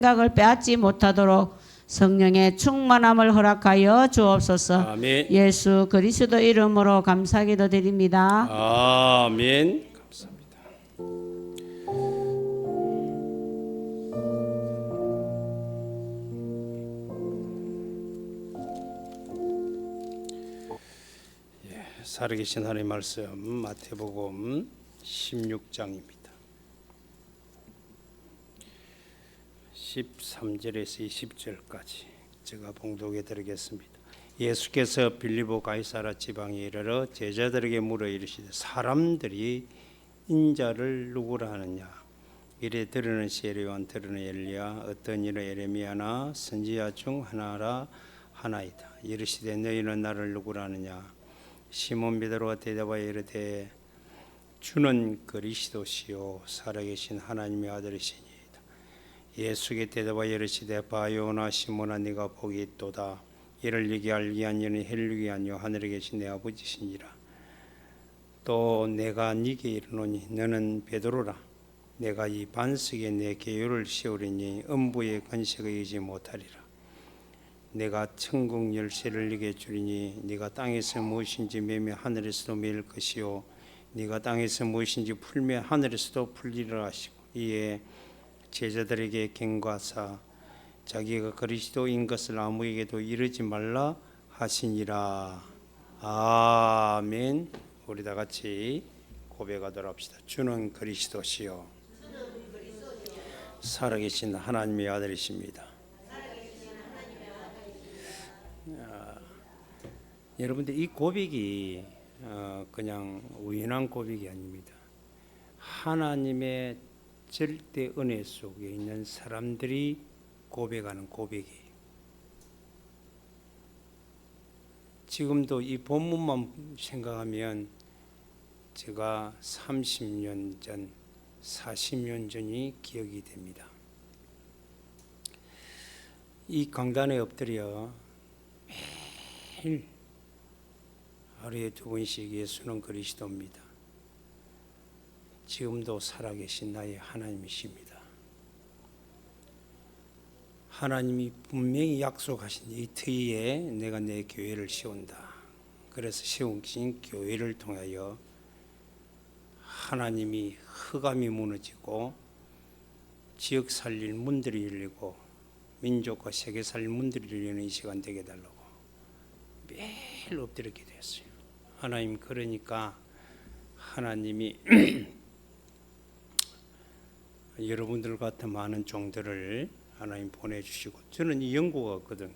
생각을 빼앗지 못하도록 성령의 충만함을 허락하여 주옵소서. 아멘. 예수 그리스도 이름으로 감사기도 드립니다. 아멘. 감사합니다. 살아계신 하나님의 말씀 마태복음 16장입니다. 13절에서 20절까지 제가 봉독해 드리겠습니다. 예수께서 빌립보 가이사라 지방에 이르러 제자들에게 물어 이르시되 사람들이 인자를 누구라 하느냐. 이래 들으는 시에리완 들으는 엘리야 어떤 이는 에레미야나 선지자 중 하나라 하나이다. 이르시되 너희는 나를 누구라 하느냐. 시몬 베드로가 대답하여 이르되 주는 그리스도시요 살아계신 하나님의 아들이시니이다. 예수께 대답하여 이르시되 바요나 시몬아 네가 복이 있도다. 이를 네게 알게 한 이는 헬육이 아니요 하늘에 계신 내 아버지시니라. 또 내가 네게 이르노니 너는 베드로라. 내가 이 반석에 내 계율을 씌우리니 음부의 권세가 이기지 못하리라. 내가 천국 열쇠를 네게 주리니 네가 땅에서 무엇인지 매매 하늘에서도 매일 것이요 네가 땅에서 무엇인지 풀매 하늘에서도 풀리라 하시고 이에 제자들에게 경고하사 자기가 그리스도인 것을 아무에게도 이르지 말라 하시니라. 아멘. 우리 다 같이 고백하도록 합시다. 주는 그리스도시요 살아계신 하나님의 아들이십니다. 여러분들 이 고백이 그냥 우연한 고백이 아닙니다. 하나님의 절대 은혜 속에 있는 사람들이 고백하는 고백이에요. 지금도 이 본문만 생각하면 제가 30년 전, 40년 전이 기억이 됩니다. 이 강단에 엎드려 매일 하루에 2번씩 예수는 그리스도입니다. 지금도 살아계신 나의 하나님이십니다. 하나님이 분명히 약속하신 이 터위에 내가 내 교회를 세운다. 그래서 세우신 교회를 통하여 하나님이 흑암이 무너지고 지역 살릴 문들이 열리고 민족과 세계 살릴 문들이 열리는 이 시간 되게 달라고 매일 엎드렸게 되었어요. 하나님 그러니까 하나님이 여러분들 같은 많은 종들을 하나님 보내주시고 저는 이 영국에 왔거든요.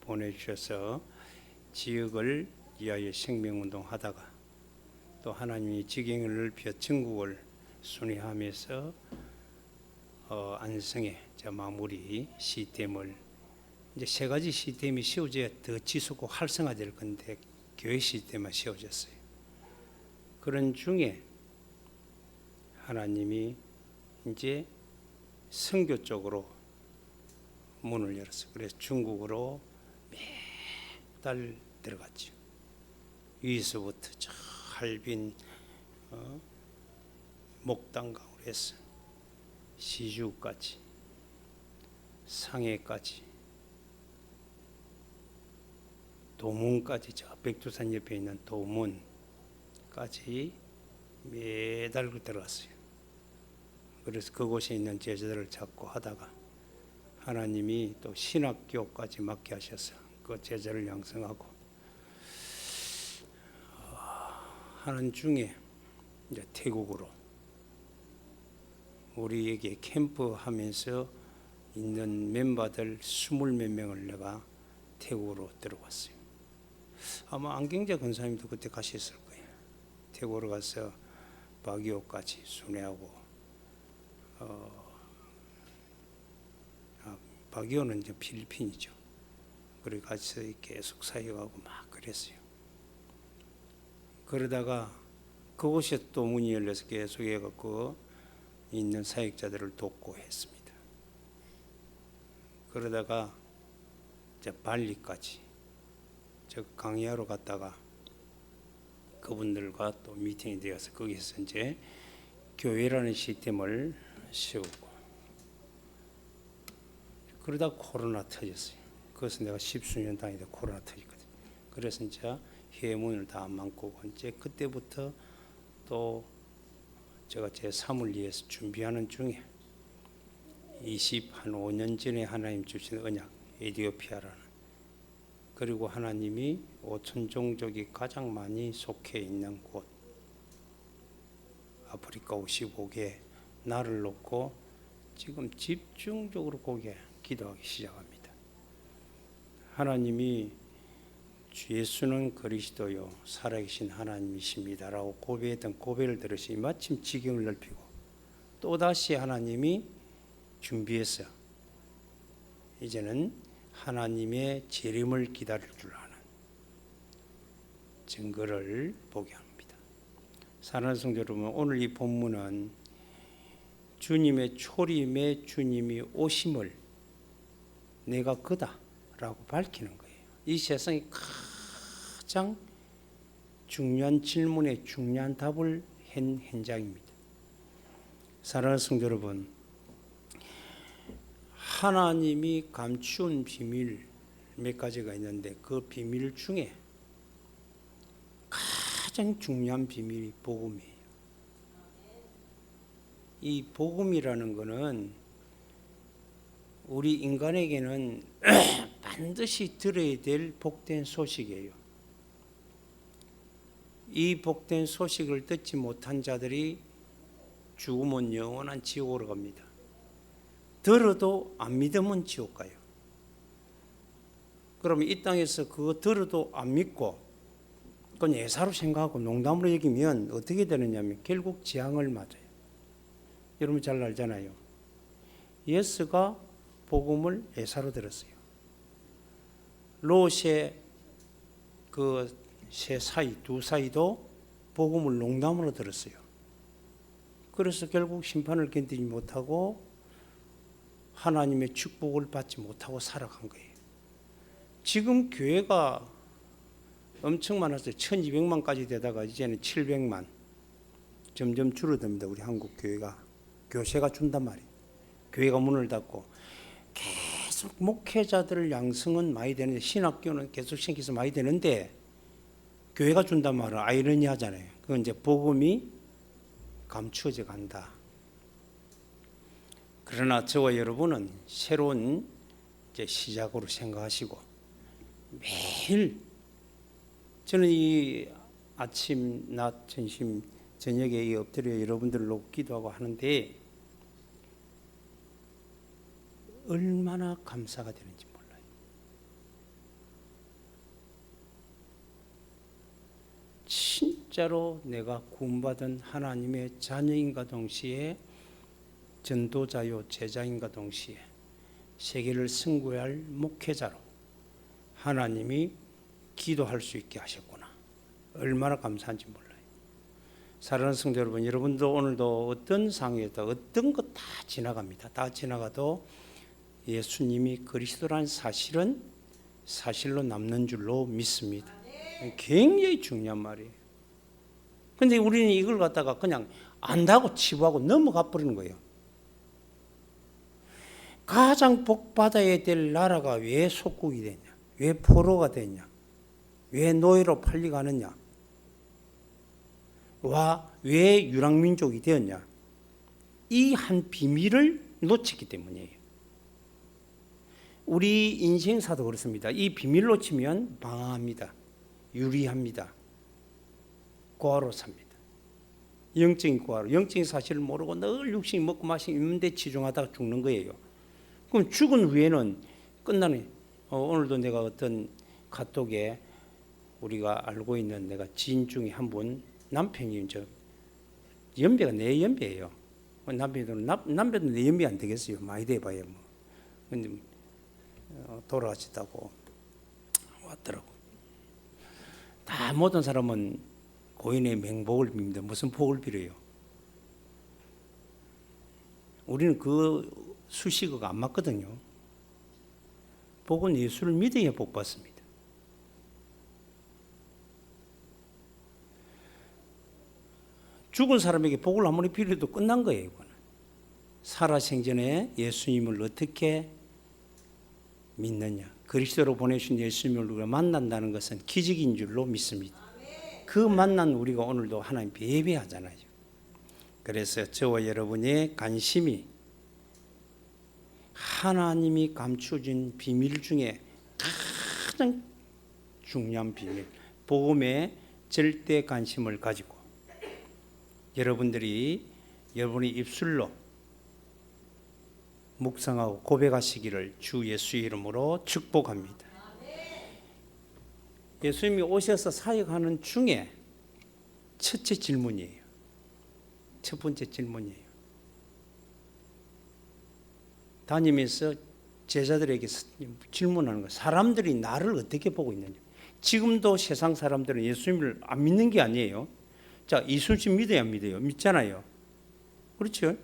보내주셔서 지역을 위하여 생명운동 하다가 또 하나님이 지경을 넓혀 전국을 순회하면서 안성에 마무리 시스템을 이제 3가지 시스템이 세워져야 더 지속고 활성화될 건데 교회 시스템만 세워졌어요. 그런 중에 하나님이 이제 선교 쪽으로 문을 열었어요. 그래서 중국으로 매달 들어갔죠. 위에서부터 저 할빈 목당강으로 해서 시주까지 상해까지 도문까지 저 백두산 옆에 있는 도문까지 매달 들어갔어요. 그래서 그곳에 있는 제자들을 찾고 하다가 하나님이 또 신학교까지 맡게 하셔서 그 제자를 양성하고 하는 중에 이제 태국으로 우리에게 캠프하면서 있는 멤버들 20몇 명을 내가 태국으로 들어왔어요. 아마 안경자 권사님도 그때 가셨을 거예요. 태국으로 가서 바기오까지 순회하고 바기오는 이제 필리핀이죠. 그래 가서 계속 사역하고 막 그랬어요. 그러다가 그곳에 또 문이 열려서 계속 해갖고 있는 사역자들을 돕고 했습니다. 그러다가 이제 발리까지 저 강의하러 갔다가 그분들과 또 미팅이 되어서 거기서 이제 교회라는 시스템을 세우고 그러다 코로나 터졌어요. 그래서 내가 십수년 다니다 코로나 터졌거든. 그래서 이제 회문을 다 안 만고 이제 그때부터 또 제가 제 삶을 위해서 준비하는 중에 5년 전에 하나님 주신 언약 에티오피아라는, 그리고 하나님이 5천 종족이 가장 많이 속해 있는 곳 아프리카 55개 나를 놓고 지금 집중적으로 거기에 기도하기 시작합니다. 하나님이 주 예수는 그리스도요 살아계신 하나님이십니다라고 고백했던 고백을 들으시니 마침 지경을 넓히고 또다시 하나님이 준비해서 이제는 하나님의 재림을 기다릴 줄 아는 증거를 보게 합니다. 사랑하는 성도 여러분, 오늘 이 본문은 주님의 초림에 주님이 오심을 내가 그다라고 밝히는 거예요. 이 세상에 가장 중요한 질문에 중요한 답을 한 현장입니다. 사랑하는 성도 여러분, 하나님이 감추은 비밀 몇 가지가 있는데 그 비밀 중에 가장 중요한 비밀이 복음이에요. 이 복음이라는 것은 우리 인간에게는 반드시 들어야 될 복된 소식이에요. 이 복된 소식을 듣지 못한 자들이 죽으면 영원한 지옥으로 갑니다. 들어도 안 믿으면 지옥 가요. 그러면 이 땅에서 그거 들어도 안 믿고 그건 예사로 생각하고 농담으로 여기면 어떻게 되느냐면 결국 재앙을 맞아요. 여러분 잘 알잖아요. 예수가 복음을 예사로 들었어요. 롯의 그 세 사이 두 사이도 복음을 농담으로 들었어요. 그래서 결국 심판을 견디지 못하고 하나님의 축복을 받지 못하고 살아간 거예요. 지금 교회가 엄청 많았어요. 1200만까지 되다가 이제는 700만. 점점 줄어듭니다. 우리 한국 교회가. 교세가 준단 말이에요. 교회가 문을 닫고 계속 목회자들을 양성은 많이 되는데 신학교는 계속 생겨서 많이 되는데 교회가 준단 말은 아이러니하잖아요. 그건 이제 복음이 감추어져 간다. 그러나 저와 여러분은 새로운 이제 시작으로 생각하시고 매일 저는 이 아침, 낮, 점심, 저녁에 엎드려 여러분들을 놓고 기도하고 하는데 얼마나 감사가 되는지 몰라요. 진짜로 내가 구원받은 하나님의 자녀인가 동시에 전도자요 제자인가 동시에 세계를 승구할 목회자로 하나님이 기도할 수 있게 하셨구나. 얼마나 감사한지 몰라요. 사랑하는 성도 여러분, 여러분도 오늘도 어떤 상황에도 어떤 것 다 지나갑니다. 다 지나가도 예수님이 그리스도라는 사실은 사실로 남는 줄로 믿습니다. 굉장히 중요한 말이에요. 그런데 우리는 이걸 갖다가 그냥 안다고 치부하고 넘어가 버리는 거예요. 가장 복받아야 될 나라가 왜 속국이 됐냐? 왜 포로가 됐냐? 왜 노예로 팔려가느냐? 왜 유랑민족이 되었냐? 이 한 비밀을 놓쳤기 때문이에요. 우리 인생사도 그렇습니다. 이 비밀을 놓치면 방황합니다. 유리합니다. 고아로 삽니다. 영적인 고아로. 영적인 사실을 모르고 늘 육신이 먹고 마시고 있는데 치중하다가 죽는 거예요. 그럼 죽은 후에는 끝나는. 오늘도 내가 어떤 카톡에 우리가 알고 있는 내가 지인 중에 한 분 남편이 연배가 내 연배예요. 남편도 내 연배 안 되겠어요. 많이 돼봐야 뭐. 근데 돌아가셨다고 왔더라고. 다 모든 사람은 고인의 맹복을 빕니다. 무슨 복을 빌어요? 우리는 그 수식어가 안 맞거든요. 복은 예수를 믿어야 복 받습니다. 죽은 사람에게 복을 아무리 빌어도 끝난 거예요. 이거는. 살아생전에 예수님을 어떻게 믿느냐? 그리스도로 보내신 예수님을 우리가 만난다는 것은 기적인 줄로 믿습니다. 그 만난 우리가 오늘도 하나님께 예배하잖아요. 그래서 저와 여러분의 관심이 하나님이 감추어진 비밀 중에 가장 중요한 비밀, 복음에 절대 관심을 가지고 여러분들이 여러분의 입술로 묵상하고 고백하시기를 주 예수의 이름으로 축복합니다. 예수님이 오셔서 사역하는 중에 첫째 질문이에요. 첫 번째 질문이에요. 다니면서 제자들에게 질문하는 거예요. 사람들이 나를 어떻게 보고 있느냐. 지금도 세상 사람들은 예수님을 안 믿는 게 아니에요. 자, 이순신 믿어야 믿어요. 믿잖아요. 그렇죠?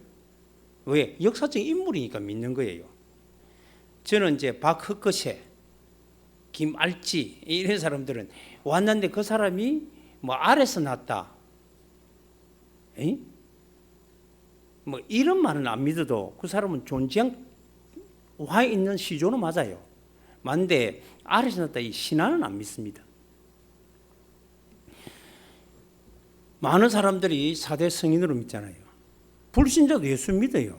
왜? 역사적 인물이니까 믿는 거예요. 저는 이제 박흑거세, 김알지 이런 사람들은 왔는데 그 사람이 뭐 아래서 났다. 에이? 뭐 이런 말은 안 믿어도 그 사람은 존재한 와 있는 시조는 맞아요. 맞는데 아래서 났다 이 신화는 안 믿습니다. 많은 사람들이 4대 성인으로 믿잖아요. 불신자도 예수 믿어요.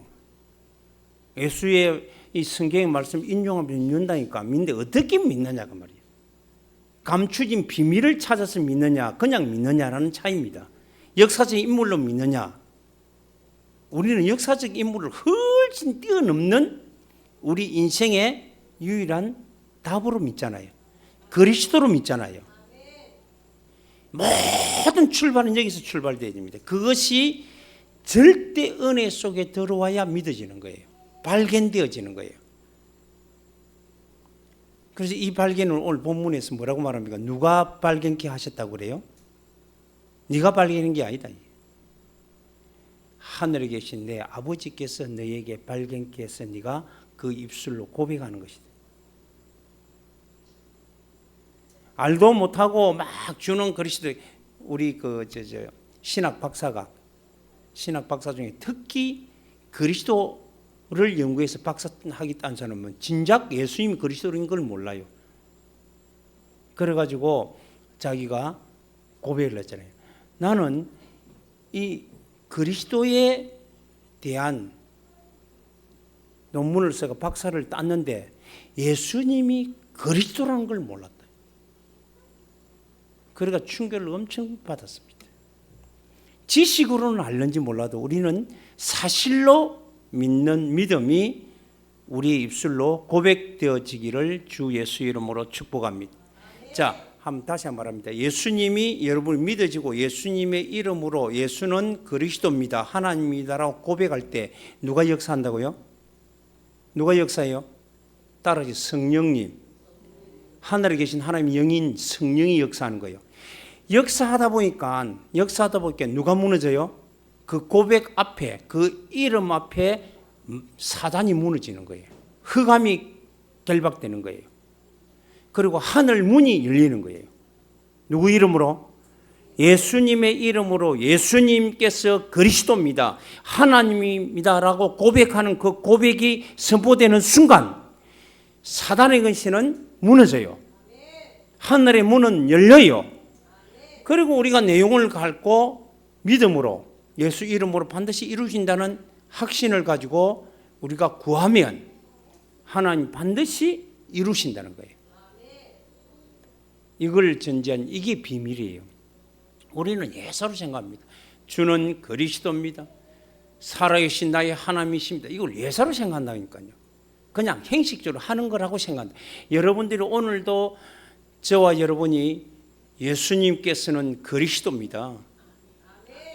예수의 이 성경의 말씀 인용하면 믿는다니까. 믿는데 어떻게 믿느냐가 말이에요. 감추진 비밀을 찾아서 믿느냐, 그냥 믿느냐라는 차이입니다. 역사적 인물로 믿느냐. 우리는 역사적 인물을 훨씬 뛰어넘는 우리 인생의 유일한 답으로 믿잖아요. 그리스도로 믿잖아요. 모든 출발은 여기서 출발되어야 됩니다. 그것이 절대 은혜 속에 들어와야 믿어지는 거예요. 발견되어지는 거예요. 그래서 이 발견을 오늘 본문에서 뭐라고 말합니까? 누가 발견케 하셨다고 그래요? 네가 발견한 게 아니다. 하늘에 계신 내 아버지께서 너에게 발견케 해서 네가 그 입술로 고백하는 것이다. 알도 못하고 막 주는 그리스도, 우리 신학 박사 중에 특히 그리스도를 연구해서 박사하겠다는 사람은 진작 예수님이 그리스도인 걸 몰라요. 그래가지고 자기가 고백을 했잖아요. 나는 이 그리스도에 대한 논문을 써서 박사를 땄는데 예수님이 그리스도라는 걸 몰랐다. 그러니까 충격을 엄청 받았습니다. 지식으로는 알는지 몰라도 우리는 사실로 믿는 믿음이 우리의 입술로 고백되어지기를 주 예수 이름으로 축복합니다. 자, 다시 한번 말합니다. 예수님이 여러분을 믿어지고 예수님의 이름으로 예수는 그리스도입니다, 하나님이다라고 고백할 때 누가 역사한다고요? 누가 역사해요? 따라서 성령님, 하늘에 계신 하나님 영인 성령이 역사하는 거예요. 역사하다 보니까 누가 무너져요? 그 고백 앞에, 그 이름 앞에 사단이 무너지는 거예요. 흑암이 결박되는 거예요. 그리고 하늘 문이 열리는 거예요. 누구 이름으로? 예수님의 이름으로 예수님께서 그리스도입니다, 하나님입니다라고 고백하는 그 고백이 선포되는 순간 사단의 근시는 무너져요. 하늘의 문은 열려요. 그리고 우리가 내용을 갖고 믿음으로 예수 이름으로 반드시 이루신다는 확신을 가지고 우리가 구하면 하나님 반드시 이루신다는 거예요. 이걸 전제한 이게 비밀이에요. 우리는 예사로 생각합니다. 주는 그리스도입니다, 살아계신 나의 하나님이십니다. 이걸 예사로 생각한다니까요. 그냥 형식적으로 하는 거라고 생각한다. 여러분들이 오늘도 저와 여러분이 예수님께서는 그리스도입니다,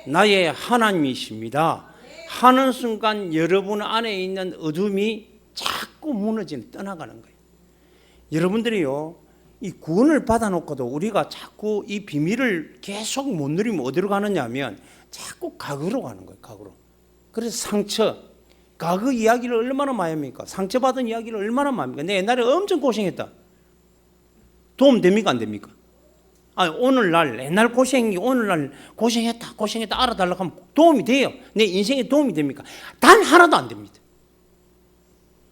나의 하나님이십니다 하는 순간 여러분 안에 있는 어둠이 자꾸 무너지는, 떠나가는 거예요. 여러분들이요, 이 구원을 받아놓고도 우리가 자꾸 이 비밀을 계속 못 누리면 어디로 가느냐 하면 자꾸 과거로 가는 거예요. 과거로. 그래서 상처, 과거 이야기를 얼마나 많이 합니까? 상처받은 이야기를 얼마나 많이 합니까? 내 옛날에 엄청 고생했다. 도움 됩니까? 안 됩니까? 오늘날 옛날 고생이 오늘날 고생했다 알아달라고 하면 도움이 돼요. 내 인생에 도움이 됩니까? 단 하나도 안 됩니다.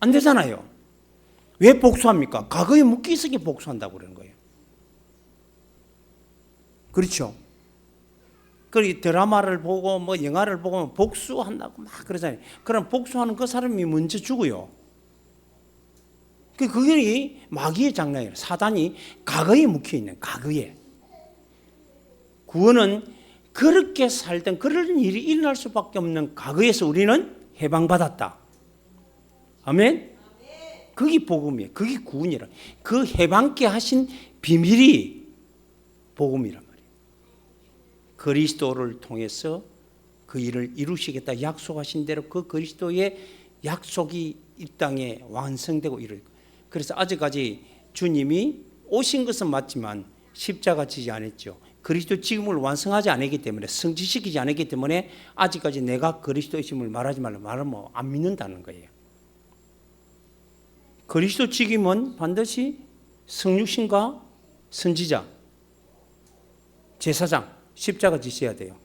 안 되잖아요. 왜 복수합니까? 과거에 묶여 있으니 복수한다고 그러는 거예요. 그렇죠? 그 드라마를 보고 뭐 영화를 보고 복수한다고 막 그러잖아요. 그럼 복수하는 그 사람이 먼저 죽어요. 그게 마귀의 장난이에요. 사단이 과거에 묶여 있는 과거에. 구원은 그렇게 살던 그런 일이 일어날 수밖에 없는 과거에서 우리는 해방받았다. 아멘? 그게 복음이에요. 그게 구원이라. 그 해방케 하신 비밀이 복음이란 말이에요. 그리스도를 통해서 그 일을 이루시겠다 약속하신 대로 그 그리스도의 약속이 이 땅에 완성되고 이르고. 그래서 아직까지 주님이 오신 것은 맞지만 십자가 지지 않았죠. 그리스도 지금을 완성하지 않았기 때문에, 성취시키지 않았기 때문에 아직까지 내가 그리스도이심을 말하지 말라 말하면 안 믿는다는 거예요. 그리스도 직임은 반드시 성육신과 선지자, 제사장, 십자가 지셔야 돼요.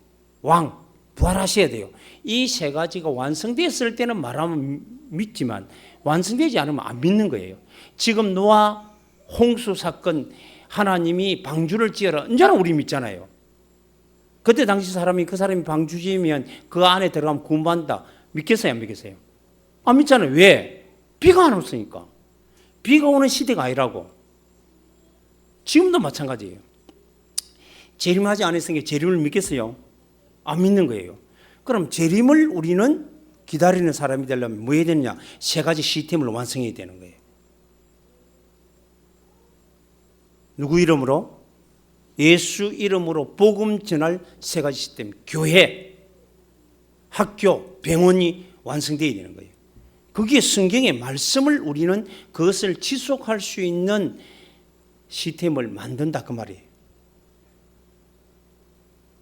왕, 부활하셔야 돼요. 이 세 가지가 완성됐을 때는 말하면 믿지만 완성되지 않으면 안 믿는 거예요. 지금 노아 홍수 사건, 하나님이 방주를 지어라. 언제나 우리 믿잖아요. 그때 당시 사람이 그 사람이 방주 지으면 그 안에 들어가면 구원받는다. 믿겠어요? 안 믿겠어요? 안 믿잖아요. 왜? 비가 안 왔으니까. 비가 오는 시대가 아니라고. 지금도 마찬가지예요. 재림하지 않았으니까 재림을 믿겠어요? 안 믿는 거예요. 그럼 재림을 우리는 기다리는 사람이 되려면 뭐 해야 되느냐? 세 가지 시스템을 완성해야 되는 거예요. 누구 이름으로? 예수 이름으로 복음 전할 세 가지 시스템. 교회, 학교, 병원이 완성되어야 되는 거예요. 그게 성경의 말씀을 우리는 그것을 지속할 수 있는 시스템을 만든다 그 말이에요.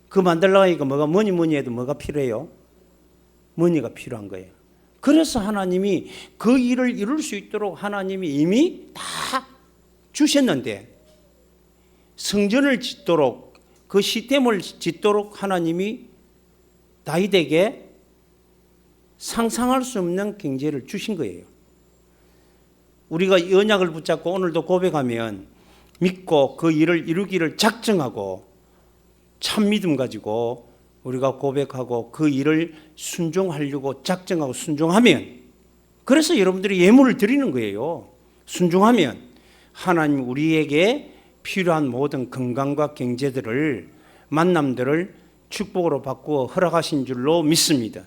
그 만들려고 하니까 뭐니 해도 뭐가 필요해요? 머니가 필요한 거예요. 그래서 하나님이 그 일을 이룰 수 있도록 하나님이 이미 다 주셨는데 성전을 짓도록 그 시스템을 짓도록 하나님이 다윗에게 상상할 수 없는 경제를 주신 거예요. 우리가 이 언약을 붙잡고 오늘도 고백하면 믿고 그 일을 이루기를 작정하고 참 믿음 가지고 우리가 고백하고 그 일을 순종하려고 작정하고 순종하면, 그래서 여러분들이 예물을 드리는 거예요. 순종하면 하나님 우리에게 필요한 모든 건강과 경제들을, 만남들을 축복으로 바꾸어 허락하신 줄로 믿습니다.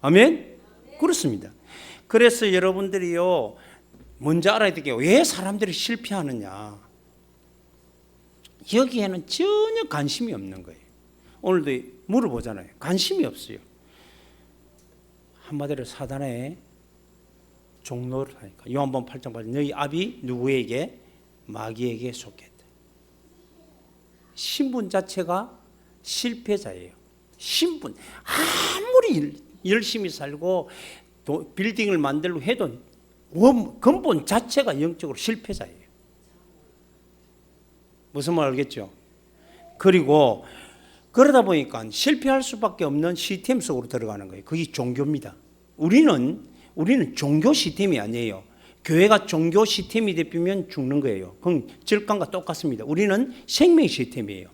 아멘? 그렇습니다. 그래서 여러분들이요, 먼저 알아야 될 게 왜 사람들이 실패하느냐. 여기에는 전혀 관심이 없는 거예요. 오늘도 물어보잖아요. 관심이 없어요. 한마디로 사단의 종로를 하니까. 요한복음 8장 8절 너희 아비 누구에게? 마귀에게 속했다. 신분 자체가 실패자예요. 신분. 아무리 열심히 살고 빌딩을 만들고 해도 근본 자체가 영적으로 실패자예요. 무슨 말 알겠죠? 그리고 그러다 보니까 실패할 수밖에 없는 시스템 속으로 들어가는 거예요. 그게 종교입니다. 우리는 종교 시스템이 아니에요. 교회가 종교 시스템이 되면 죽는 거예요. 그건 절간과 똑같습니다. 우리는 생명 시스템이에요.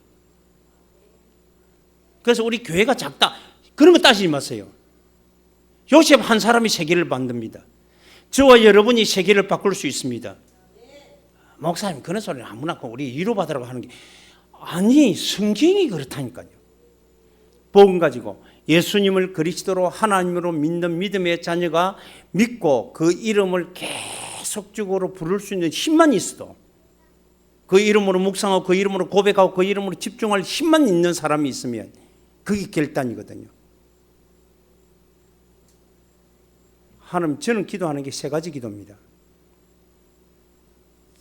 그래서 우리 교회가 작다, 그런 거 따지지 마세요. 요셉 한 사람이 세계를 만듭니다. 저와 여러분이 세계를 바꿀 수 있습니다. 목사님 그런 소리는 아무나 우리 위로받으라고 하는 게 아니, 성경이 그렇다니까요. 복음 가지고 예수님을 그리스도로 하나님으로 믿는 믿음의 자녀가 믿고 그 이름을 계속적으로 부를 수 있는 힘만 있어도, 그 이름으로 묵상하고 그 이름으로 고백하고 그 이름으로 집중할 힘만 있는 사람이 있으면 그게 결단이거든요. 하나님, 저는 기도하는 게 세 가지 기도입니다.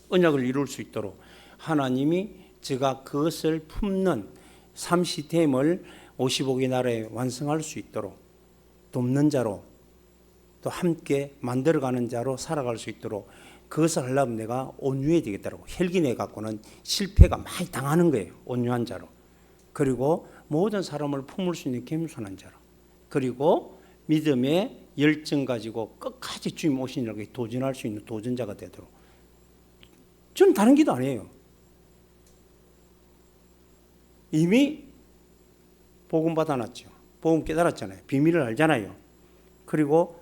언약을 이룰 수 있도록 하나님이 제가 그것을 품는 삶 시스템을 55개 나라에 완성할 수 있도록 돕는 자로, 또 함께 만들어가는 자로 살아갈 수 있도록 그것을 하려면 내가 온유해야 되겠다고. 혈기내 갖고는 실패가 많이 당하는 거예요. 온유한 자로. 그리고 모든 사람을 품을 수 있는 겸손한 자로. 그리고 믿음의 열정 가지고 끝까지 주님 오시느라고 도전할 수 있는 도전자가 되도록. 저는 다른 기도 안 해요. 이미 복음 받아놨죠. 복음 깨달았잖아요. 비밀을 알잖아요. 그리고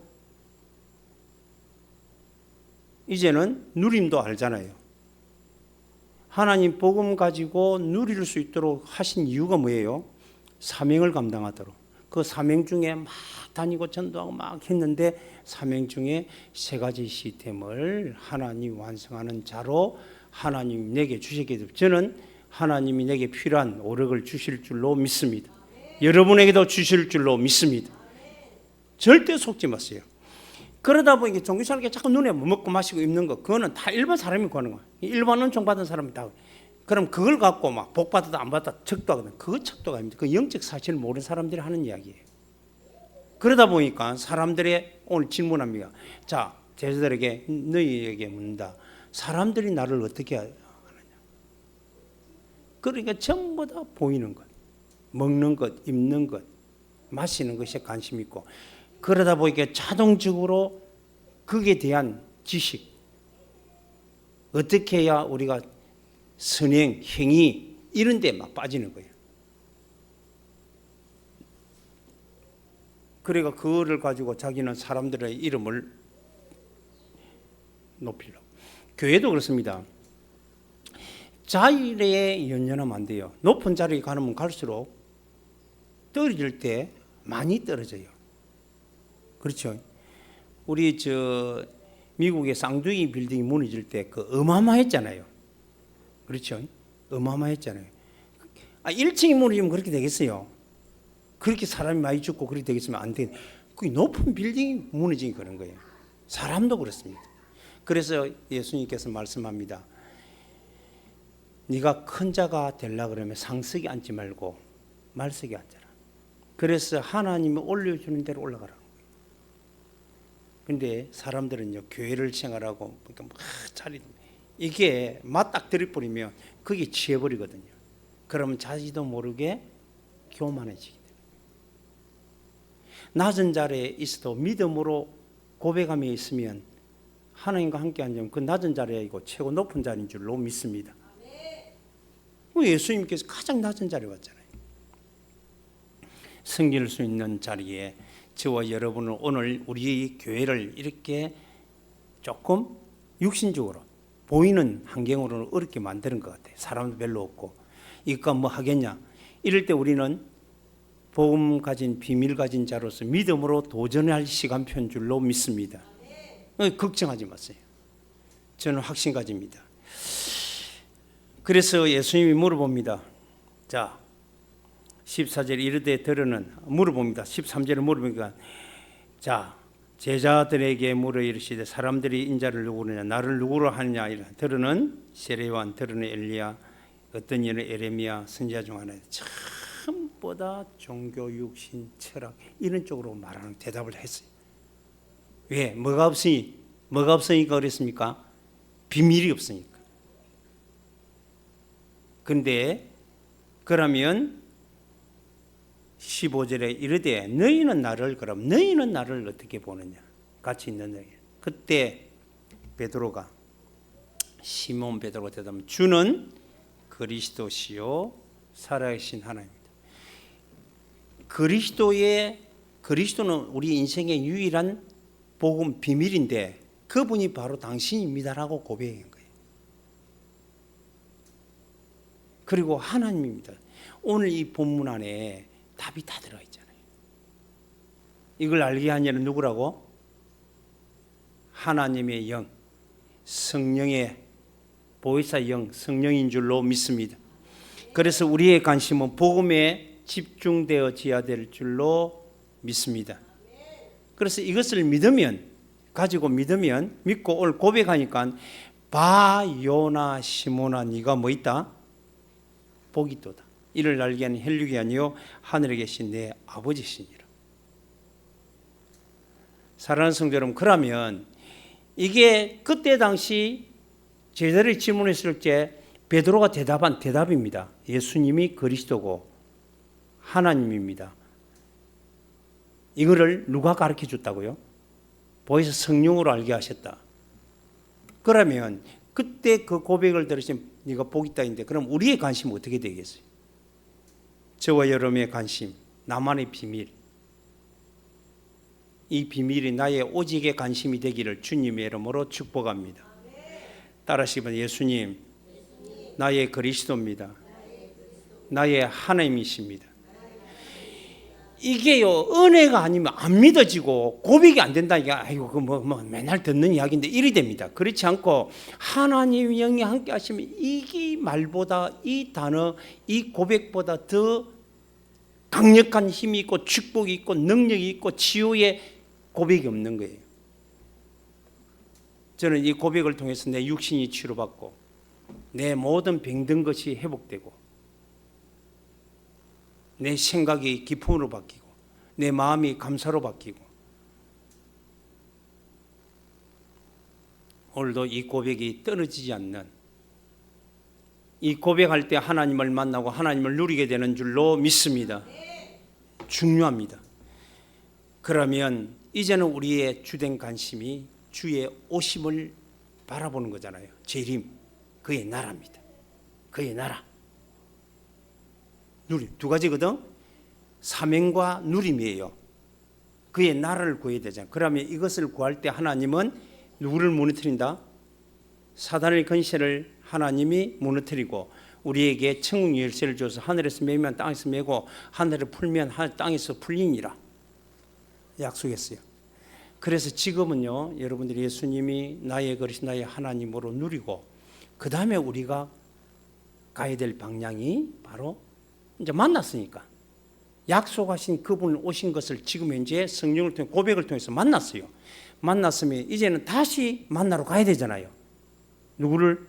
이제는 누림도 알잖아요. 하나님 복음 가지고 누릴 수 있도록 하신 이유가 뭐예요? 사명을 감당하도록. 그 사명 중에 막 다니고 전도하고 막 했는데 사명 중에 세 가지 시스템을 하나님 완성하는 자로 하나님 내게 주시게 됩니다. 저는 하나님이 내게 필요한 오력을 주실 줄로 믿습니다. 여러분에게도 주실 줄로 믿습니다. 절대 속지 마세요. 그러다 보니까 종교사님께 자꾸 눈에 먹고 마시고 입는 거, 그거는 다 일반 사람이 구하는 거야. 일반 은총 받은 사람이 다. 그럼 그걸 갖고 막 복 받았다 안 받았다 척도하거든. 그거 척도가 아닙니다. 그 영적 사실을 모르는 사람들이 하는 이야기예요. 그러다 보니까 사람들의 오늘 질문합니다. 자, 제자들에게 너희에게 묻는다. 사람들이 나를 어떻게 하느냐? 그러니까 전부 다 보이는 것, 먹는 것, 입는 것, 마시는 것에 관심 있고, 그러다 보니까 자동적으로 거기에 대한 지식, 어떻게 해야 우리가 선행, 행위 이런 데 막 빠지는 거예요. 그러니까 그거를 가지고 자기는 사람들의 이름을 높이려고. 교회도 그렇습니다. 자리에 연연하면 안 돼요. 높은 자리에 가면 갈수록 떨어질 때 많이 떨어져요. 그렇죠? 우리 미국의 쌍둥이 빌딩이 무너질 때 그 어마어마했잖아요. 그렇죠? 어마어마했잖아요. 1층이 무너지면 그렇게 되겠어요? 그렇게 사람이 많이 죽고 그렇게 되겠으면 안 돼. 그 높은 빌딩이 무너지니 그런 거예요. 사람도 그렇습니다. 그래서 예수님께서 말씀합니다. 네가 큰 자가 되려고 그러면 상석에 앉지 말고 말석에 앉아라. 그래서 하나님이 올려주는 대로 올라가라는 거예요. 근데 사람들은요, 교회를 생활하고 그러니까 막 자리 이게 맞딱 들이버리면 그게 취해버리거든요. 그러면 자기도 모르게 교만해지게 돼요. 낮은 자리에 있어도 믿음으로 고백하며 있으면 하나님과 함께 앉으면 그 낮은 자리가 아니고 최고 높은 자리인 줄로 믿습니다. 예수님께서 가장 낮은 자리에 왔잖아요. 섬길 수 있는 자리에 저와 여러분은 오늘 우리 교회를 이렇게 조금 육신적으로 보이는 환경으로 어렵게 만드는 것 같아요. 사람도 별로 없고 이거 뭐 하겠냐. 이럴 때 우리는 복음 가진 비밀 가진 자로서 믿음으로 도전할 시간표인 줄로 믿습니다. 걱정하지 마세요. 저는 확신 가집니다. 그래서 예수님이 물어봅니다. 자, 14절 이르되 들으는 물어봅니다. 13절에 물어보니까 자, 제자들에게 물어 이르시되 사람들이 인자를 누구느냐 나를 누구로 하느냐 이라. 들으는 세례요한, 들으는 엘리야, 어떤 이는 에레미야 선지자 중 하나다. 전부 다 종교, 육신, 철학 이런 쪽으로 말하는 대답을 했어요. 왜? 뭐가 없으니까 그랬습니까? 비밀이 없으니까. 근데 그러면 15절에 이르되 너희는 나를 어떻게 보느냐? 같이 있는 너희. 그때 베드로가 시몬 베드로가 대답하면 주는 그리스도시요 살아계신 하나님입니다. 그리스도는 우리 인생의 유일한 복음 비밀인데 그분이 바로 당신입니다라고 고백한 거예요. 그리고 하나님입니다. 오늘 이 본문 안에 답이 다 들어가 있잖아요. 이걸 알게 한 이는 누구라고? 하나님의 영, 성령의 보혜사 영, 성령인 줄로 믿습니다. 그래서 우리의 관심은 복음에 집중되어져야 될 줄로 믿습니다. 그래서 이것을 믿고 오늘 고백하니까 바요나 시몬아 네가 뭐 있다? 복이 있도다. 이를 알게 하는 혈육이 아니요 하늘에 계신 내 아버지시니라. 사랑하는 성도 여러분, 그러면 이게 그때 당시 제자들이 질문했을 때 베드로가 대답한 대답입니다. 예수님이 그리스도고 하나님입니다. 이거를 누가 가르쳐 줬다고요? 보혜사 성령으로 알게 하셨다. 그러면 그때 그 고백을 들으시면 네가 복 있다 했는데 그럼 우리의 관심은 어떻게 되겠어요? 저와 여러분의 관심, 나만의 비밀. 이 비밀이 나의 오직의 관심이 되기를 주님의 이름으로 축복합니다. 따라하시면 예수님, 나의 그리스도입니다. 나의 하나님이십니다. 이게요, 은혜가 아니면 안 믿어지고 고백이 안 된다니까. 아이고, 뭐 맨날 듣는 이야기인데 이리 됩니다. 그렇지 않고 하나님 영이 함께 하시면 이 말보다 이 단어, 이 고백보다 더 강력한 힘이 있고 축복이 있고 능력이 있고 치유의 고백이 없는 거예요. 저는 이 고백을 통해서 내 육신이 치료받고 내 모든 병든 것이 회복되고 내 생각이 기쁨으로 바뀌고 내 마음이 감사로 바뀌고 오늘도 이 고백이 떨어지지 않는 이 고백할 때 하나님을 만나고 하나님을 누리게 되는 줄로 믿습니다. 중요합니다. 그러면 이제는 우리의 주된 관심이 주의 오심을 바라보는 거잖아요. 재림, 그의 나라입니다. 그의 나라. 누림, 두 가지거든. 사명과 누림이에요. 그의 나라를 구해야 되잖아요. 그러면 이것을 구할 때 하나님은 누구를 무너뜨린다? 사단의 권세를 하나님이 무너뜨리고 우리에게 천국 열쇠를 줘서 하늘에서 매면 땅에서 매고 하늘을 풀면 땅에서 풀리니라 약속했어요. 그래서 지금은요, 여러분들이 예수님이 나의 그리스도 나의 하나님으로 누리고 그 다음에 우리가 가야 될 방향이 바로 이제 만났으니까 약속하신 그분 오신 것을 지금 현재 성령을 통해 고백을 통해서 만났어요. 만났으면 이제는 다시 만나러 가야 되잖아요. 누구를?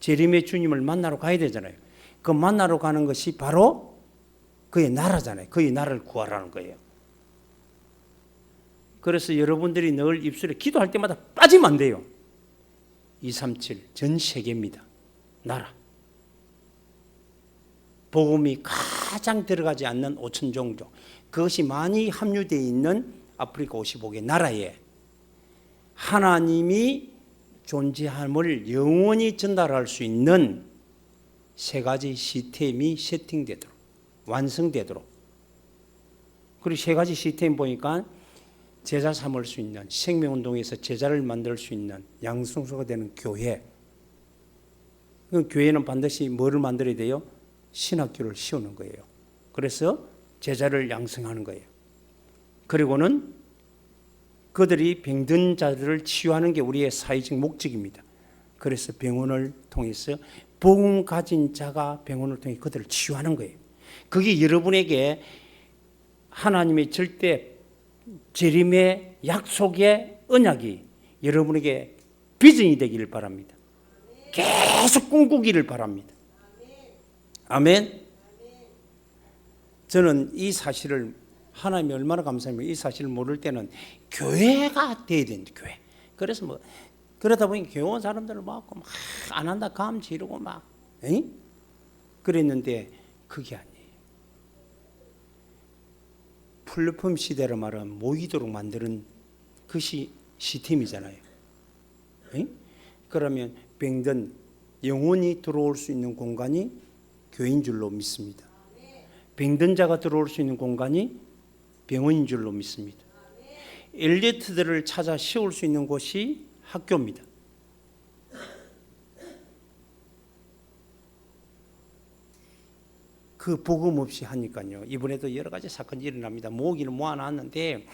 재림의 주님을 만나러 가야 되잖아요. 그 만나러 가는 것이 바로 그의 나라잖아요. 그의 나라를 구하라는 거예요. 그래서 여러분들이 늘 입술에 기도할 때마다 빠지면 안 돼요. 237 전 세계입니다. 나라. 복음이 가장 들어가지 않는 5천 종족, 그것이 많이 함유되어 있는 아프리카 55개 나라에 하나님이 존재함을 영원히 전달할 수 있는 세 가지 시스템이 세팅되도록, 완성되도록. 그리고 세 가지 시스템 보니까 제자 삼을 수 있는, 생명운동에서 제자를 만들 수 있는 양성소가 되는 교회. 그 교회는 반드시 뭐를 만들어야 돼요? 신학교를 씌우는 거예요. 그래서 제자를 양성하는 거예요. 그리고는 그들이 병든 자들을 치유하는 게 우리의 사회적 목적입니다. 그래서 병원을 통해서 복음 가진 자가 병원을 통해 그들을 치유하는 거예요. 그게 여러분에게 하나님의 절대 재림의 약속의 언약이 여러분에게 비전이 되기를 바랍니다. 계속 꿈꾸기를 바랍니다. 아멘. 저는 이 사실을 하나님이 얼마나 감사하면 이 사실을 모를 때는 교회가 돼야 되는데 교회. 그래서 뭐 그러다 보니 교회 온 사람들을 막 안 한다 감 지르고 막 그랬는데 그게 아니에요. 플랫폼 시대로 말하면 모이도록 만드는 그 시스템이잖아요. 그러면 병든 영혼이 들어올 수 있는 공간이 교회인 줄로 믿습니다. 병든 자가 들어올 수 있는 공간이 병원인 줄로 믿습니다. 엘리트들을 찾아 세울 수 있는 곳이 학교입니다. 그 복음 없이 하니까요. 이번에도 여러 가지 사건이 일어납니다. 모으기는 모아놨는데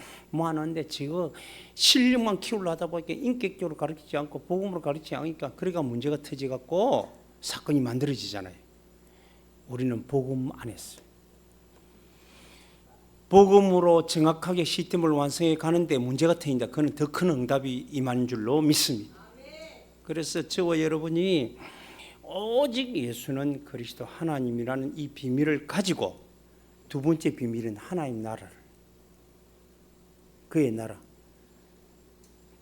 지금 실력만 키우려 하다 보니까 인격적으로 가르치지 않고 복음으로 가르치지 않으니까 그러니까 문제가 터져갖고 사건이 만들어지잖아요. 우리는 복음 안 했어요. 복음으로 정확하게 시스템을 완성해 가는데 문제가 터진다. 그건 더 큰 응답이 임한 줄로 믿습니다. 그래서 저와 여러분이 오직 예수는 그리스도 하나님이라는 이 비밀을 가지고 두 번째 비밀은 하나님 나라를, 그의 나라,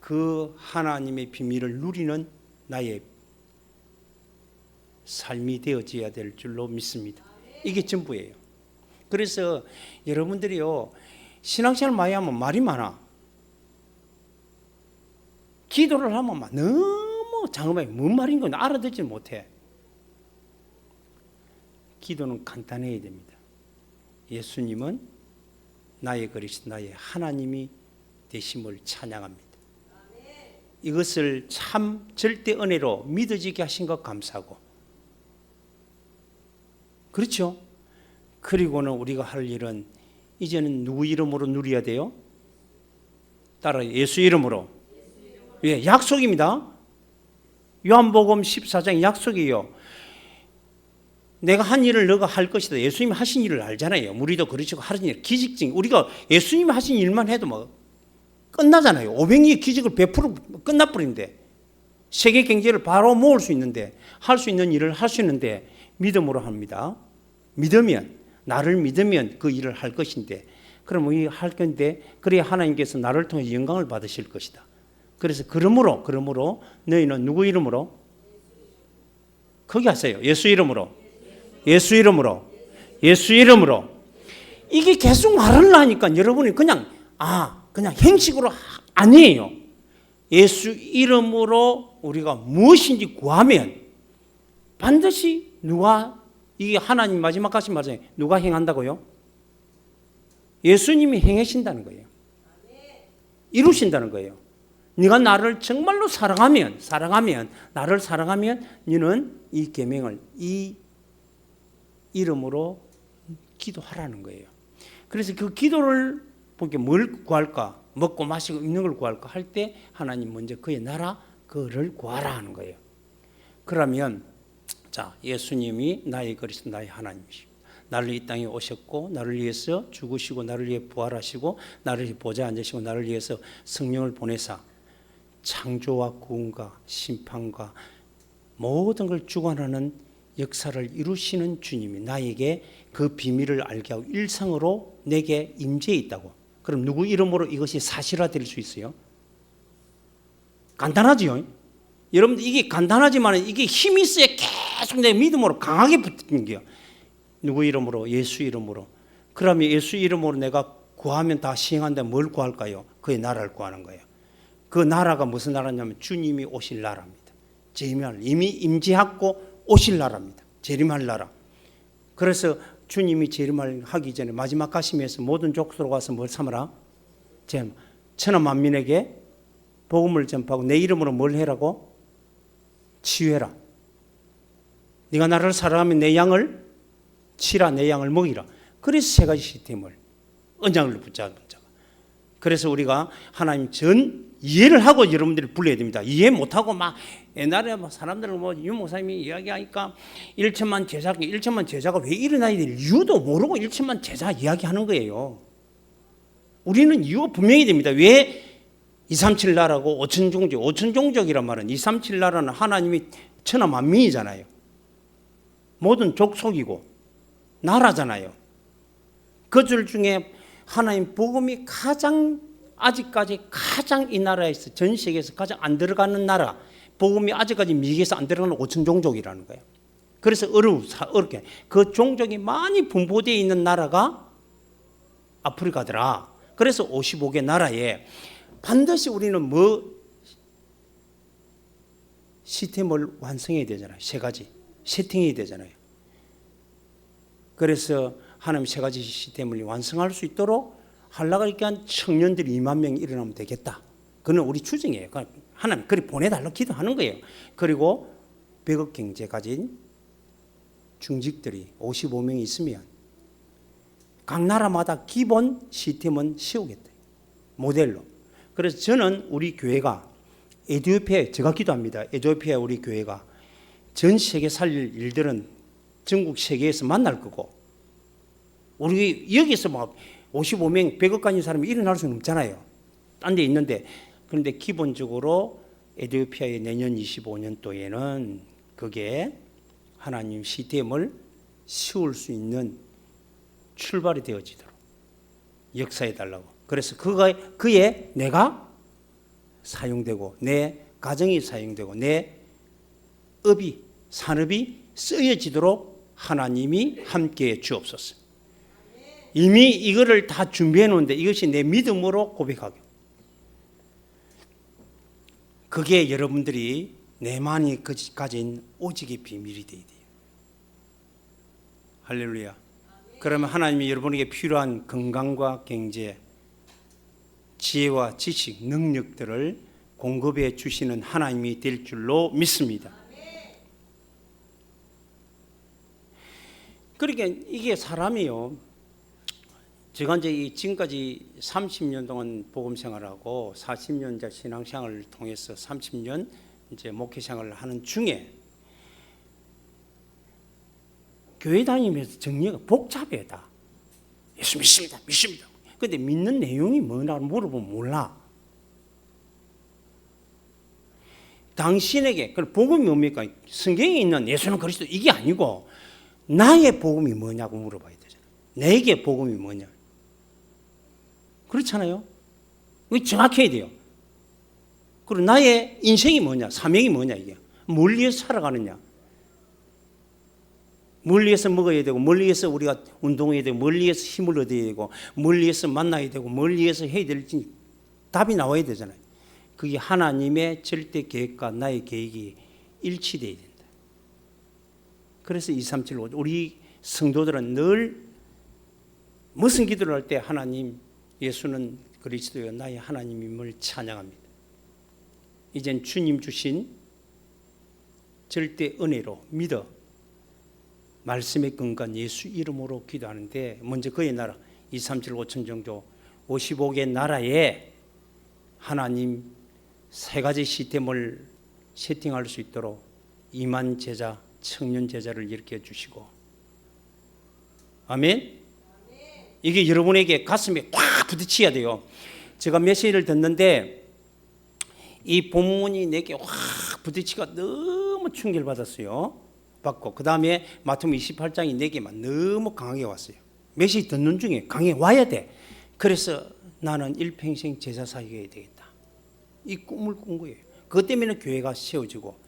그 하나님의 비밀을 누리는 나의 삶이 되어져야 될 줄로 믿습니다. 이게 전부예요. 그래서 여러분들이요, 신앙생활 많이 하면 말이 많아. 기도를 하면 막 너무 장엄하게 뭔 말인 건 알아듣지 못해. 기도는 간단해야 됩니다. 예수님은 나의 그리스도 나의 하나님이 되심을 찬양합니다. 이것을 참 절대 은혜로 믿어지게 하신 것 감사하고, 그렇죠? 그리고는 우리가 할 일은 이제는 누구 이름으로 누려야 돼요? 따라 예수 이름으로. 예, 약속입니다. 요한복음 14장 약속이에요. 내가 한 일을 너가 할 것이다. 예수님이 하신 일을 알잖아요. 우리도 그러시고 하신 일, 기적증. 우리가 예수님이 하신 일만 해도 뭐 끝나잖아요. 500리의 기적을 베풀어 끝나버린데, 세계 경제를 바로 모을 수 있는데, 할 수 있는 일을 할 수 있는데 믿음으로 합니다. 믿으면, 나를 믿으면 그 일을 할 것인데, 그럼 이 할 건데, 그래야 하나님께서 나를 통해 영광을 받으실 것이다. 그래서 그러므로 너희는 누구 이름으로? 거기 하세요. 예수 이름으로. 예수 이름으로. 예수 이름으로. 이게 계속 말을 하니까 여러분이 그냥 행식으로 아니에요. 예수 이름으로 우리가 무엇인지 구하면 반드시 이게 하나님 마지막 하신 말씀에 누가 행한다고요? 예수님이 행하신다는 거예요. 이루신다는 거예요. 네가 나를 정말로 사랑하면 나를 사랑하면 너는 이 계명을 이 이름으로 기도하라는 거예요. 그래서 그 기도를 보게 뭘 구할까? 먹고 마시고 입는 걸 구할까? 할 때 하나님 먼저 그의 나라 그를 구하라 하는 거예요. 그러면 자, 예수님이 나의 그리스도 나의 하나님이십니다. 나를 이 땅에 오셨고 나를 위해서 죽으시고 나를 위해 부활하시고 나를 위해 보좌에 앉으시고 나를 위해서 성령을 보내사 창조와 구원과 심판과 모든 걸 주관하는 역사를 이루시는 주님이 나에게 그 비밀을 알게 하고 일상으로 내게 임재해 있다고. 그럼 누구 이름으로 이것이 사실화될 수 있어요? 간단하지요? 여러분들 이게 간단하지만 이게 힘이 있어야 계속 내 믿음으로 강하게 붙는 게요. 누구 이름으로? 예수 이름으로. 그러면 예수 이름으로 내가 구하면 다 시행한다. 뭘 구할까요? 그의 나라를 구하는 거예요. 그 나라가 무슨 나라냐면 주님이 오실 나라입니다. 재림할 이미 임재하고 오실 나라입니다. 재림할 나라. 그래서 주님이 재림을 하기 전에 마지막 가심에서 모든 족속으로 가서 뭘 삼으라? 천하 만민에게 복음을 전파하고 내 이름으로 뭘 해라고? 치유해라. 네가 나를 사랑하면 내 양을 치라, 내 양을 먹이라. 그래서 세 가지 시스템을 언장을 붙잡은 자가. 그래서 우리가 하나님 전 이해를 하고 여러분들이 불러야 됩니다. 이해 못하고 막 옛날에 사람들은 유 목사님이 이야기하니까 1천만 제자가 왜 일어나야 될 이유도 모르고 1천만 제자 이야기하는 거예요. 우리는 이유가 분명히 됩니다. 왜 237 나라고 5천 종족, 5천 종족이란 말은 237 나라는 하나님이 천하 만민이잖아요. 모든 족속이고 나라잖아요. 그 줄 중에 하나님 복음이 아직까지 가장 이 나라에서 전 세계에서 가장 안 들어가는 나라, 복음이 아직까지 미국에서 안 들어가는 5천 종족이라는 거예요. 그래서 어렵게 그 종족이 많이 분포되어 있는 나라가 아프리카더라. 그래서 55개 나라에 반드시 우리는 시스템을 완성해야 되잖아요. 세 가지 세팅해야 되잖아요. 그래서 하나님 세 가지 시스템을 완성할 수 있도록 하려고 이렇게 한 청년들이 2만 명이 일어나면 되겠다. 그건 우리 추정이에요. 하나님 그리 보내달라고 기도하는 거예요. 그리고 100억 경제 가진 중직들이 55명이 있으면 각 나라마다 기본 시스템은 세우겠다. 모델로. 그래서 저는 우리 교회가 에티오피아에 제가 기도합니다. 에티오피아 우리 교회가 전 세계 살릴 일들은 전국 세계에서 만날 거고 우리 여기서 막 55명 100억 가진 사람이 일어날 수는 없잖아요. 딴 데 있는데 그런데 기본적으로 에티오피아의 내년 25년도에는 그게 하나님 시스템을 세울 수 있는 출발이 되어지도록 역사해 달라고. 그래서 그에 내가 사용되고 내 가정이 사용되고 내 산업이 쓰여지도록 하나님이 함께해 주옵소서. 이미 이거를 다 준비해 놓은데 이것이 내 믿음으로 고백하고, 그게 여러분들이 내만이 가진 오직의 비밀이 되어야 돼요. 할렐루야. 그러면 하나님이 여러분에게 필요한 건강과 경제, 지혜와 지식, 능력들을 공급해 주시는 하나님이 될 줄로 믿습니다. 그러니까 이게 사람이요, 제가 이제 지금까지 30년 동안 복음 생활하고 40년 이제 신앙 생활을 통해서 30년 이제 목회 생활을 하는 중에 교회 다니면서 정리가 복잡해 다. 예수 믿습니다, 믿습니다. 근데 믿는 내용이 뭐냐고 물어보면 몰라. 당신에게 그 복음이 뭡니까? 성경에 있는 예수는 그리스도 이게 아니고 나의 복음이 뭐냐고 물어봐야 되잖아. 내게 복음이 뭐냐? 그렇잖아요. 이거 정확해야 돼요. 그리고 나의 인생이 뭐냐? 사명이 뭐냐? 이게 뭘 위해서 살아가느냐? 뭘 위해서 먹어야 되고, 뭘 위해서 우리가 운동해야 되고, 뭘 위해서 힘을 얻어야 되고, 뭘 위해서 만나야 되고, 뭘 위해서 해야 될지 답이 나와야 되잖아요. 그게 하나님의 절대 계획과 나의 계획이 일치돼야 된다. 그래서 237 우리 성도들은 늘 무슨 기도를 할 때 하나님, 예수는 그리스도여 나의 하나님임을 찬양합니다. 이젠 주님 주신 절대 은혜로 믿어 말씀의 근간 예수 이름으로 기도하는데, 먼저 그의 나라 237 5천 정도 55개 나라에 하나님 세 가지 시스템을 세팅할 수 있도록 2만 제자, 청년 제자를 일으켜 주시고, 아멘. 이게 여러분에게 가슴에 꽉 부딪혀야 돼요. 제가 메시지를 듣는데 이 본문이 내게 확 부딪히가 너무 충격을 받았어요. 받고 그 다음에 마태복음 28장이 내게만 너무 강하게 왔어요. 메시지 듣는 중에 강해 와야 돼. 그래서 나는 일평생 제자 사역해야 되겠다, 이 꿈을 꾼 거예요. 그것 때문에 교회가 세워지고,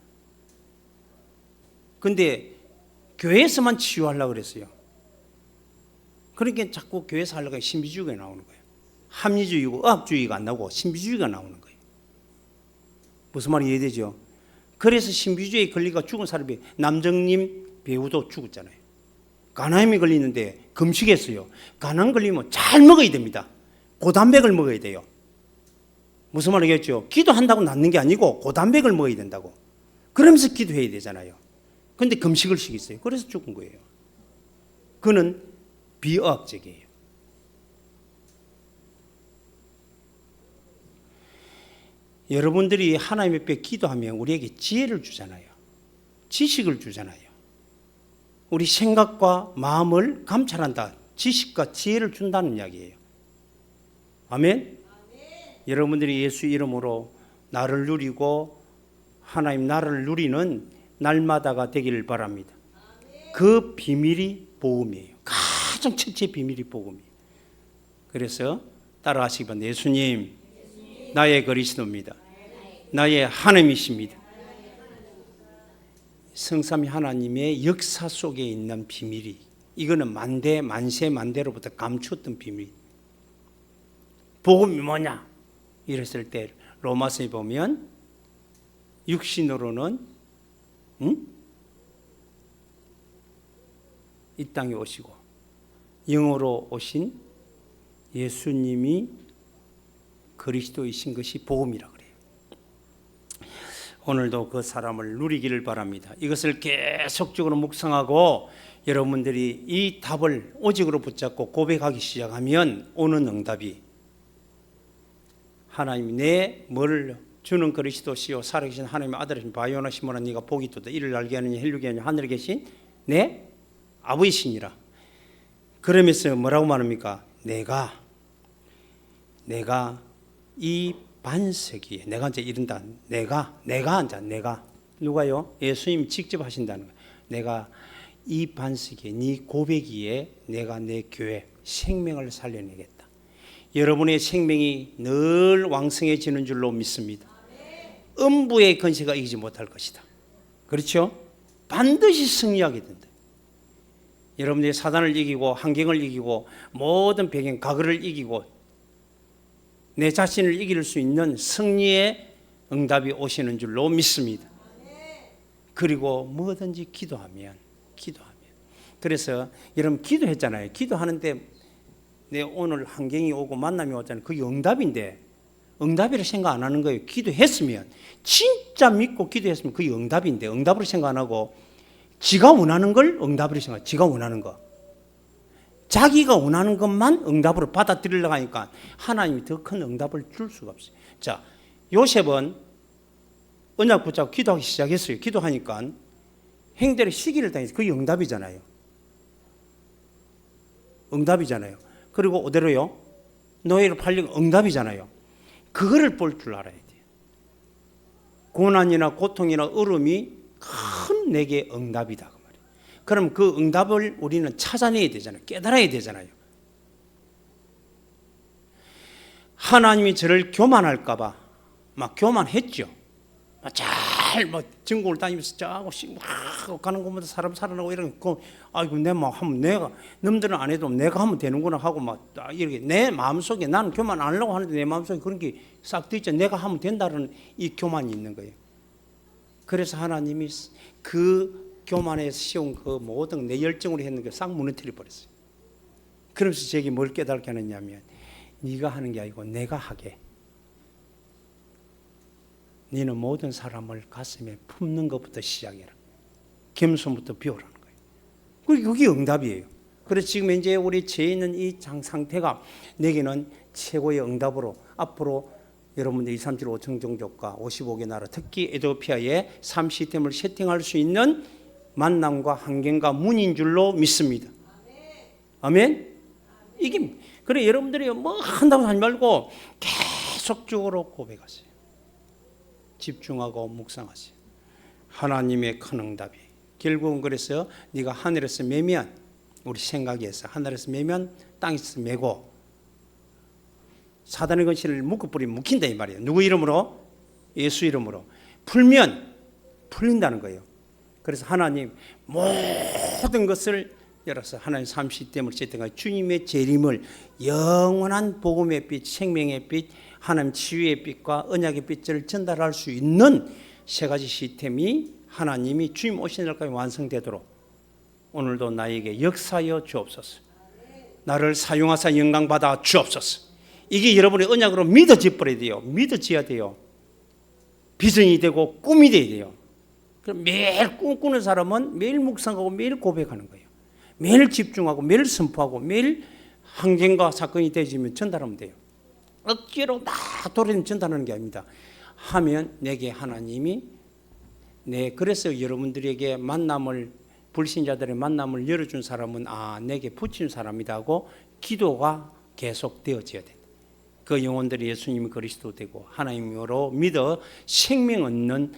근데 교회에서만 치유하려고 그랬어요. 그러니까 자꾸 교회에서 하려고 신비주의가 나오는 거예요. 합리주의고 의학주의가 안 나오고 신비주의가 나오는 거예요. 무슨 말이 이해되죠? 그래서 신비주의에 걸리가 죽은 사람이 남정님 배우도 죽었잖아요. 간암이 걸리는데 금식했어요. 간암 걸리면 잘 먹어야 됩니다. 고단백을 먹어야 돼요. 무슨 말이겠죠? 기도한다고 낫는 게 아니고 고단백을 먹어야 된다고. 그러면서 기도해야 되잖아요. 근데 금식을 시켰어요. 그래서 죽은 거예요. 그는 비의학적이에요. 여러분들이 하나님 앞에 기도하면 우리에게 지혜를 주잖아요. 지식을 주잖아요. 우리 생각과 마음을 감찰한다. 지식과 지혜를 준다는 이야기예요. 아멘? 여러분들이 예수 이름으로 나를 누리고 하나님 나를 누리는 날마다가 되기를 바랍니다. 그 비밀이 복음이에요. 가장 첫째 비밀이 복음이에요. 그래서 따라하시기 바랍니다. 예수님, 나의 그리스도입니다. 나의 하나님이십니다. 성삼위 하나님의 역사 속에 있는 비밀이, 이거는 만대 만세 만대로부터 감추었던 비밀. 복음이 뭐냐? 이랬을 때 로마서에 보면 육신으로는 이 땅에 오시고 영으로 오신 예수님이 그리스도이신 것이 복음이라 그래요. 오늘도 그 사람을 누리기를 바랍니다. 이것을 계속적으로 묵상하고 여러분들이 이 답을 오직으로 붙잡고 고백하기 시작하면 오는 응답이, 하나님이 내 뭘 주는 그리스도시요 살아계신 하나님의 아들이신 바요나 시모나 네가 복이 있도다. 이를 알게 하느니 헬류게 하느니 하늘에 계신 내 아버지시니라. 그러면서 뭐라고 말합니까? 내가 이 반석이에, 내가 이제 이른다. 내가 누가요? 예수님 직접 하신다는 거예요. 내가 이 반석이에, 네 고백이에 내가 내 교회 생명을 살려내겠다. 여러분의 생명이 늘 왕성해지는 줄로 믿습니다. 음부의 권세가 이기지 못할 것이다. 그렇죠? 반드시 승리하게 된다. 여러분들이 사단을 이기고 환경을 이기고 모든 배경 과거를 이기고 내 자신을 이길 수 있는 승리의 응답이 오시는 줄로 믿습니다. 그리고 뭐든지 기도하면 그래서 여러분 기도했잖아요. 기도하는데 내 오늘 환경이 오고 만남이 오잖아요. 그게 응답인데 응답이라 생각 안 하는 거예요. 기도했으면 진짜 믿고 기도했으면 그게 응답인데 응답으로 생각 안 하고 지가 원하는 걸 응답으로 생각. 지가 원하는 거. 자기가 원하는 것만 응답으로 받아들이려고 하니까 하나님이 더 큰 응답을 줄 수가 없어요. 자, 요셉은 언약 붙잡고 기도하기 시작했어요. 기도하니까 행대로 시기를 당해서 그게 응답이잖아요. 응답이잖아요. 그리고 그대로요. 노예로 팔리고 응답이잖아요. 그거를 볼 줄 알아야 돼요. 고난이나 고통이나 어려움이 큰 내게 응답이다 그 말이에요. 그럼 그 응답을 우리는 찾아내야 되잖아요. 깨달아야 되잖아요. 하나님이 저를 교만할까 봐 막 교만했죠. 잘 전국을 다니면서 짜고 막 가는 곳마다 사람 살아나고 이런 거 아이고 내 뭐 하면 내가 남들은 안 해도 내가 하면 되는구나 하고 막 이렇게 내 마음속에 나는 교만 안 하려고 하는데 내 마음속에 그런 게 싹 들있죠. 내가 하면 된다는 이 교만이 있는 거예요. 그래서 하나님이 그 교만에서 씌운 그 모든 내 열정으로 했는 게 싹 무너뜨려 버렸어요. 그러면서 제게 뭘 깨닫게 하느냐면 네가 하는 게 아니고 내가 하게. 너는 모든 사람을 가슴에 품는 것부터 시작해라. 겸손부터 배우라는 거예요. 그게 응답이에요. 그래서 지금 이제 우리 죄 있는 이 상태가 내게는 최고의 응답으로 앞으로 여러분들 237 5천 종족과 55개 나라 특히 에티오피아의 삶 시스템을 세팅할 수 있는 만남과 환경과 문인 줄로 믿습니다. 아멘. 이게 그래 여러분들이 뭐 한다고 하지 말고 계속적으로 고백하세요. 집중하고 묵상하세요. 하나님의 큰 응답이 결국은 그래서 네가 하늘에서 매면 우리 생각에서 하늘에서 매면 땅에서 매고 사단의 건실을 묶어버리면 묶인다 이 말이에요. 누구 이름으로? 예수 이름으로. 풀면 풀린다는 거예요. 그래서 하나님 모든 것을 열어서 하나님 삶 시스템을 세팅하여 주님의 재림을 영원한 복음의 빛, 생명의 빛, 하나님 치유의 빛과 언약의 빛을 전달할 수 있는 세 가지 시스템이 하나님이 주님 오신 날까지 완성되도록 오늘도 나에게 역사하여 주옵소서. 나를 사용하사 영광받아 주옵소서. 이게 여러분의 언약으로 믿어져 버려야 돼요. 믿어져야 돼요. 비전이 되고 꿈이 돼야 돼요. 그럼 매일 꿈꾸는 사람은 매일 묵상하고 매일 고백하는 거예요. 매일 집중하고 매일 선포하고 매일 환경과 사건이 되어지면 전달하면 돼요. 억지로 다 돌아다니면 전달하는 게 아닙니다. 하면 내게 하나님이 그래서 여러분들에게 만남을 불신자들의 만남을 열어준 사람은 내게 붙인 사람이다 하고 기도가 계속 되어져야 된다. 그 영혼들이 예수님이 그리스도 되고 하나님으로 믿어 생명 얻는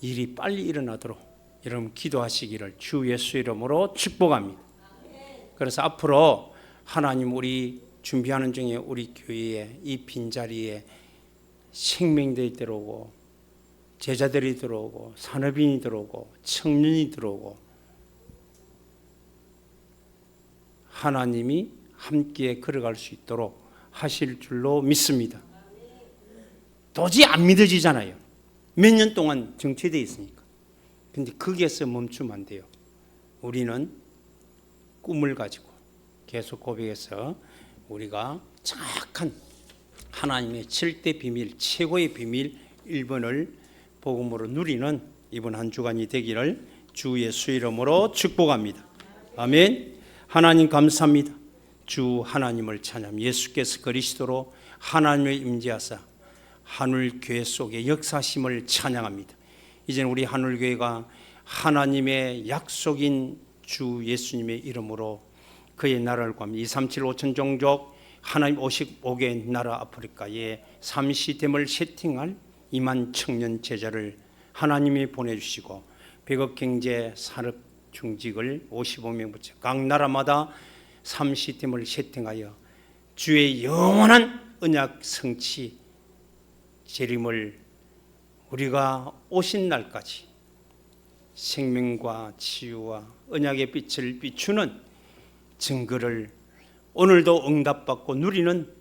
일이 빨리 일어나도록 여러분 기도하시기를 주 예수 이름으로 축복합니다. 그래서 앞으로 하나님 우리 준비하는 중에 우리 교회에 이 빈자리에 생명들이 들어오고 제자들이 들어오고 산업인이 들어오고 청년이 들어오고 하나님이 함께 걸어갈 수 있도록 하실 줄로 믿습니다. 도저히 안 믿어지잖아요. 몇 년 동안 정체되어 있으니까. 근데 거기에서 멈추면 안 돼요. 우리는 꿈을 가지고 계속 고백해서 우리가 정확한 하나님의 7대 비밀, 최고의 비밀 1번을 복음으로 누리는 이번 한 주간이 되기를 주 예수 이름으로 축복합니다. 아멘. 하나님 감사합니다. 주 하나님을 찬양. 예수께서 그리스도로 하나님을 임재하사 하늘교회 속에 역사심을 찬양합니다. 이제는 우리 하늘교회가 하나님의 약속인 주 예수님의 이름으로 그의 나라를 구합니다. 237 5천 종족 하나님 55개 나라 아프리카에 삶 시스템을 세팅할 2만 청년 제자를 하나님이 보내주시고 백업경제 산업 중직을 55명 붙여 각 나라마다 삶 시스템을 세팅하여 주의 영원한 언약 성취 재림을 우리가 오신 날까지 생명과 치유와 언약의 빛을 비추는 증거를 오늘도 응답받고 누리는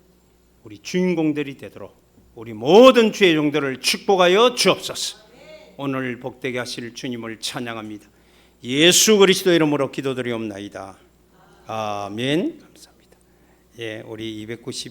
우리 주인공들이 되도록 우리 모든 주의 종들을 축복하여 주옵소서. 오늘 복되게 하실 주님을 찬양합니다. 예수 그리스도 이름으로 기도드리옵나이다. 아멘. 감사합니다. 예, 우리 292